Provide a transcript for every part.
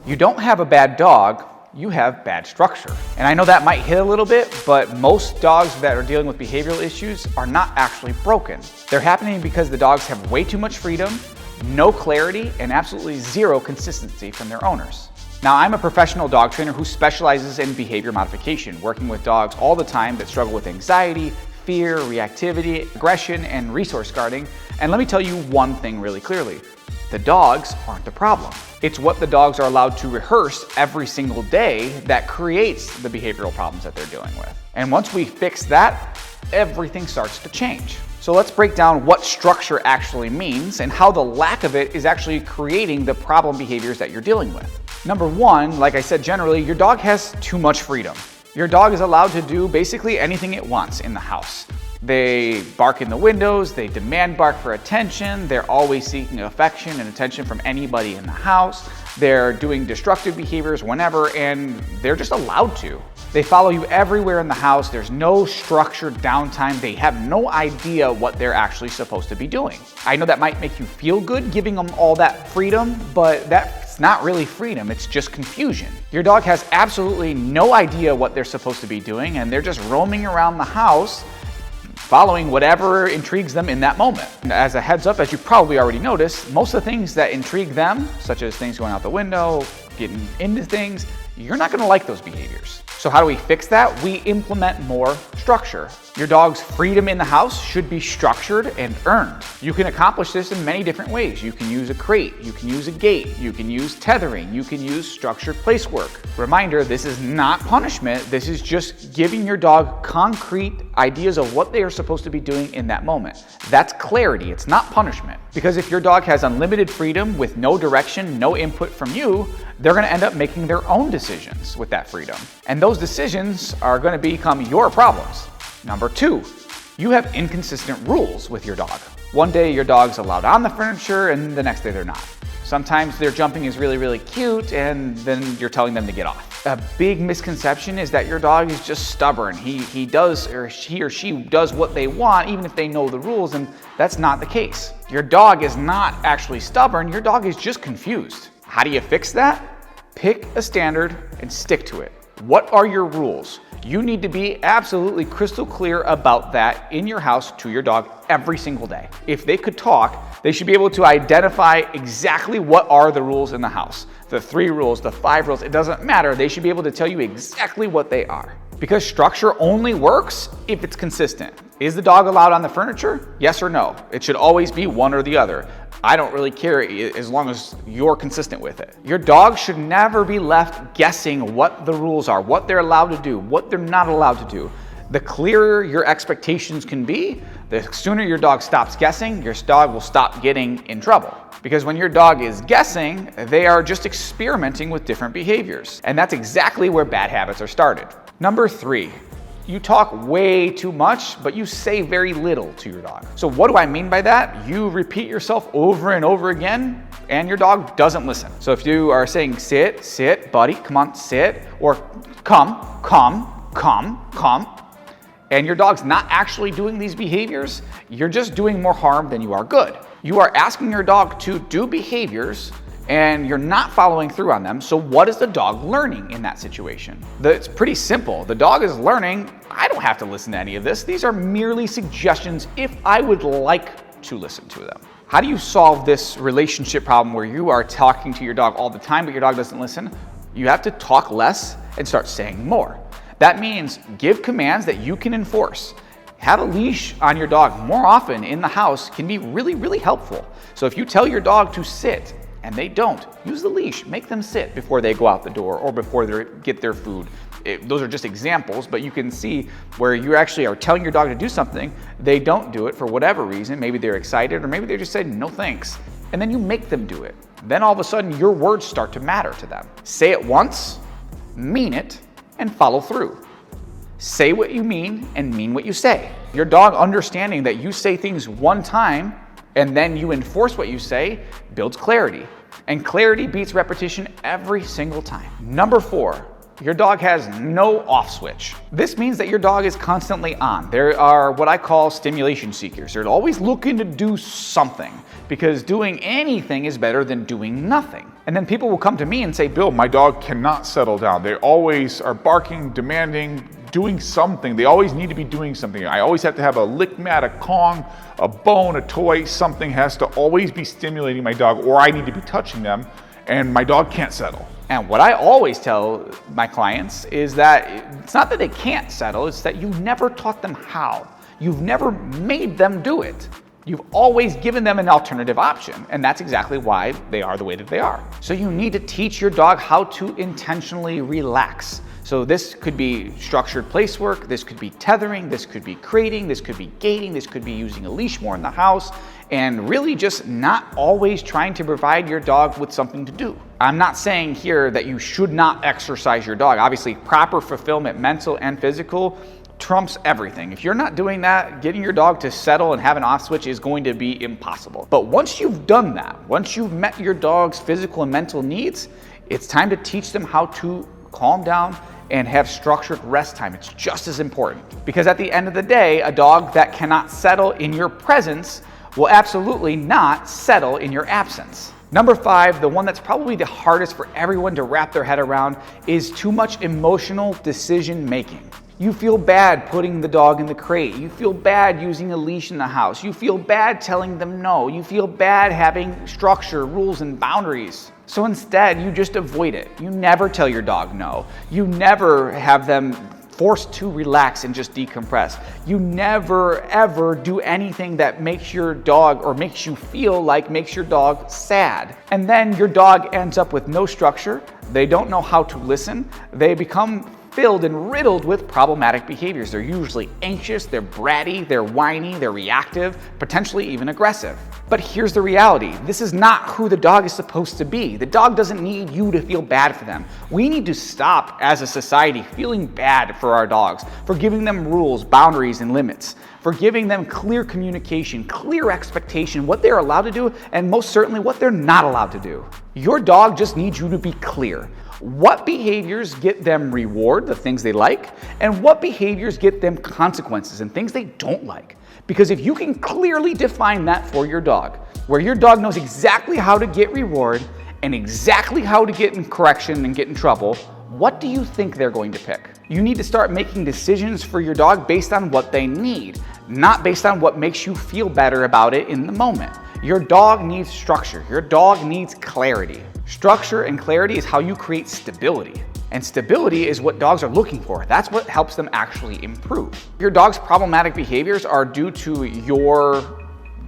You don't have a bad dog, you have bad structure. And I know that might hit a little bit, but most dogs that are dealing with behavioral issues are not actually broken. They're happening because the dogs have way too much freedom, no clarity, and absolutely zero consistency from their owners. Now, I'm a professional dog trainer who specializes in behavior modification, working with dogs all the time that struggle with anxiety, fear, reactivity, aggression, and resource guarding. And let me tell you one thing really clearly. The dogs aren't the problem. It's what the dogs are allowed to rehearse every single day that creates the behavioral problems that they're dealing with. And once we fix that, everything starts to change. So let's break down what structure actually means and how the lack of it is actually creating the problem behaviors that you're dealing with. Number one, like I said, generally, your dog has too much freedom. Your dog is allowed to do basically anything it wants in the house. They bark in the windows, they demand bark for attention, they're always seeking affection and attention from anybody in the house, they're doing destructive behaviors whenever, and they're just allowed to. They follow you everywhere in the house, there's no structured downtime, they have no idea what they're actually supposed to be doing. I know that might make you feel good giving them all that freedom, but that's not really freedom, it's just confusion. Your dog has absolutely no idea what they're supposed to be doing, and they're just roaming around the house following whatever intrigues them in that moment. As a heads up, as you probably already noticed, most of the things that intrigue them, such as things going out the window, getting into things, you're not gonna like those behaviors. So how do we fix that? We implement more structure. Your dog's freedom in the house should be structured and earned. You can accomplish this in many different ways. You can use a crate, you can use a gate, you can use tethering, you can use structured place work. Reminder, this is not punishment, this is just giving your dog concrete ideas of what they are supposed to be doing in that moment. That's clarity, it's not punishment. Because if your dog has unlimited freedom with no direction, no input from you, they're gonna end up making their own decisions with that freedom. And those decisions are gonna become your problems. Number two, you have inconsistent rules with your dog. One day your dog's allowed on the furniture and the next day they're not. Sometimes their jumping is really, really cute and then you're telling them to get off. A big misconception is that your dog is just stubborn. He or she does what they want even if they know the rules, and that's not the case. Your dog is not actually stubborn, your dog is just confused. How do you fix that? Pick a standard and stick to it. What are your rules? You need to be absolutely crystal clear about that in your house to your dog every single day. If they could talk, they should be able to identify exactly what are the rules in the house. The 3 rules, the 5 rules, it doesn't matter. They should be able to tell you exactly what they are. Because structure only works if it's consistent. Is the dog allowed on the furniture? Yes or no? It should always be one or the other. I don't really care as long as you're consistent with it. Your dog should never be left guessing what the rules are, what they're allowed to do, what they're not allowed to do. The clearer your expectations can be, the sooner your dog stops guessing, your dog will stop getting in trouble. Because when your dog is guessing, they are just experimenting with different behaviors. And that's exactly where bad habits are started. Number 3. You talk way too much, but you say very little to your dog. So what do I mean by that? You repeat yourself over and over again, and your dog doesn't listen. So if you are saying, sit, sit, buddy, come on, sit, or come, and your dog's not actually doing these behaviors, you're just doing more harm than you are good. You are asking your dog to do behaviors and you're not following through on them, so what is the dog learning in that situation? It's pretty simple. The dog is learning, I don't have to listen to any of this. These are merely suggestions if I would like to listen to them. How do you solve this relationship problem where you are talking to your dog all the time, but your dog doesn't listen? You have to talk less and start saying more. That means give commands that you can enforce. Have a leash on your dog more often in the house can be really, really helpful. So if you tell your dog to sit, and they don't, use the leash. Make them sit before they go out the door or before they get their food. Those are just examples, but you can see where you actually are telling your dog to do something, they don't do it for whatever reason. Maybe they're excited or maybe they just say no thanks. And then you make them do it. Then all of a sudden your words start to matter to them. Say it once, mean it, and follow through. Say what you mean and mean what you say. Your dog understanding that you say things one time and then you enforce what you say builds clarity. And clarity beats repetition every single time. Number 4, Your dog has no off switch. This means that your dog is constantly on. There are what I call stimulation seekers. They're always looking to do something because doing anything is better than doing nothing. And then people will come to me and say, Bill, my dog cannot settle down. They always are barking, demanding, doing something. They always need to be doing something. I always have to have a lick mat, a Kong, a bone, a toy. Something has to always be stimulating my dog, or I need to be touching them, and my dog can't settle. And what I always tell my clients is that it's not that they can't settle, it's that you've never taught them how. You've never made them do it. You've always given them an alternative option, and that's exactly why they are the way that they are. So you need to teach your dog how to intentionally relax. So this could be structured place work, this could be tethering, this could be crating, this could be gating, this could be using a leash more in the house, and really just not always trying to provide your dog with something to do. I'm not saying here that you should not exercise your dog. Obviously, proper fulfillment, mental and physical, trumps everything. If you're not doing that, getting your dog to settle and have an off switch is going to be impossible. But once you've done that, once you've met your dog's physical and mental needs, it's time to teach them how to calm down and have structured rest time. It's just as important. Because at the end of the day, a dog that cannot settle in your presence will absolutely not settle in your absence. Number 5, the one that's probably the hardest for everyone to wrap their head around, is too much emotional decision making. You feel bad putting the dog in the crate. You feel bad using a leash in the house. You feel bad telling them no. You feel bad having structure, rules, and boundaries. So instead, you just avoid it. You never tell your dog no. You never have them forced to relax and just decompress. You never ever do anything that makes your dog, or makes you feel like makes your dog sad. And then your dog ends up with no structure. They don't know how to listen. They become filled and riddled with problematic behaviors. They're usually anxious, they're bratty, they're whiny, they're reactive, potentially even aggressive. But here's the reality. This is not who the dog is supposed to be. The dog doesn't need you to feel bad for them. We need to stop as a society feeling bad for our dogs, for giving them rules, boundaries, and limits, for giving them clear communication, clear expectation, what they're allowed to do, and most certainly what they're not allowed to do. Your dog just needs you to be clear. What behaviors get them reward, the things they like, and what behaviors get them consequences and things they don't like. Because if you can clearly define that for your dog, where your dog knows exactly how to get reward and exactly how to get in correction and get in trouble, what do you think they're going to pick? You need to start making decisions for your dog based on what they need, not based on what makes you feel better about it in the moment. Your dog needs structure. Your dog needs clarity. Structure and clarity is how you create stability. And stability is what dogs are looking for. That's what helps them actually improve. Your dog's problematic behaviors are due to your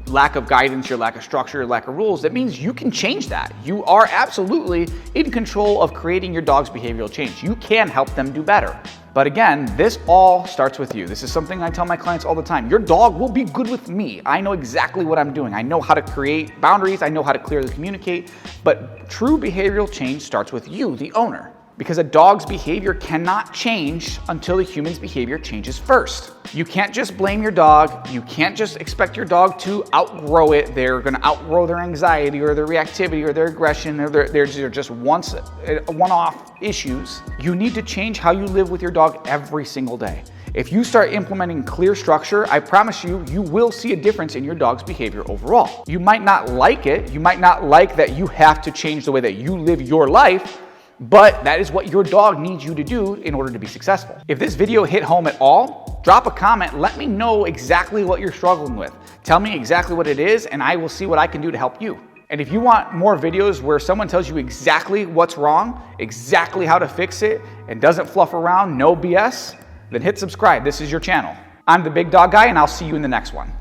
lack of guidance, your lack of structure, your lack of rules. That means you can change that. You are absolutely in control of creating your dog's behavioral change. You can help them do better. But again, this all starts with you. This is something I tell my clients all the time. Your dog will be good with me. I know exactly what I'm doing. I know how to create boundaries. I know how to clearly communicate. But true behavioral change starts with you, the owner. Because a dog's behavior cannot change until the human's behavior changes first. You can't just blame your dog. You can't just expect your dog to outgrow it. They're gonna outgrow their anxiety or their reactivity or their aggression, or they're just one-off issues. You need to change how you live with your dog every single day. If you start implementing clear structure, I promise you, you will see a difference in your dog's behavior overall. You might not like it. You might not like that you have to change the way that you live your life, but that is what your dog needs you to do in order to be successful. If this video hit home at all, drop a comment. Let me know exactly what you're struggling with. Tell me exactly what it is, and I will see what I can do to help you. And if you want more videos where someone tells you exactly what's wrong, exactly how to fix it, and doesn't fluff around, no BS, then hit subscribe. This is your channel. I'm the Big Dog Guy, and I'll see you in the next one.